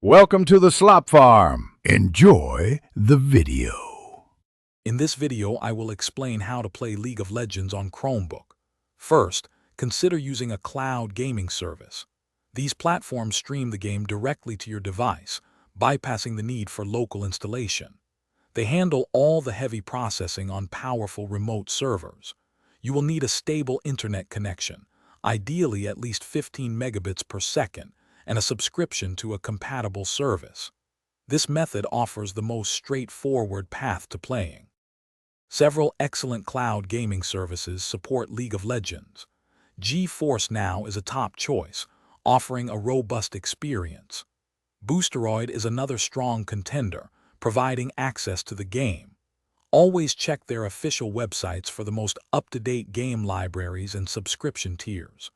Welcome to the Slop Farm. Enjoy the video. In this video, I will explain how to play League of Legends on Chromebook. First, consider using a cloud gaming service. These platforms stream the game directly to your device, bypassing the need for local installation. They handle all the heavy processing on powerful remote servers. You will need a stable internet connection, ideally at least 15 megabits per second, and a subscription to a compatible service. This method offers the most straightforward path to playing. Several excellent cloud gaming services support League of Legends. GeForce Now is a top choice, offering a robust experience. Boosteroid is another strong contender, providing access to the game. Always check their official websites for the most up-to-date game libraries and subscription tiers.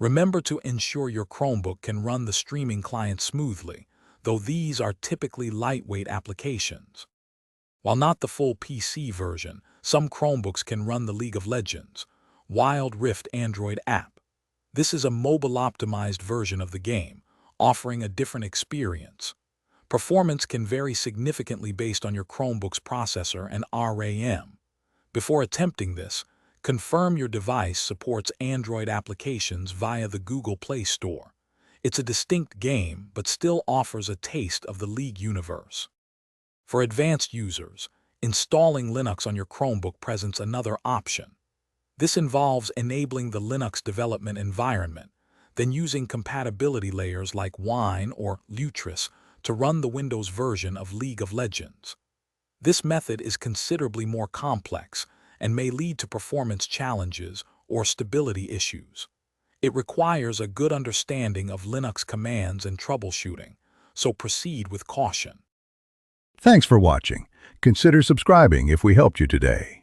Remember to ensure your Chromebook can run the streaming client smoothly, though these are typically lightweight applications. While not the full PC version, some Chromebooks can run the League of Legends Wild Rift Android app. This is a mobile-optimized version of the game, offering a different experience. Performance can vary significantly based on your Chromebook's processor and RAM. Before attempting this, confirm your device supports Android applications via the Google Play Store. It's a distinct game, but still offers a taste of the League universe. For advanced users, installing Linux on your Chromebook presents another option. This involves enabling the Linux development environment, then using compatibility layers like Wine or Lutris to run the Windows version of League of Legends. This method is considerably more complex and may lead to performance challenges or stability issues. It requires a good understanding of Linux commands and troubleshooting, so proceed with caution. Thanks for watching. Consider subscribing if we helped you today.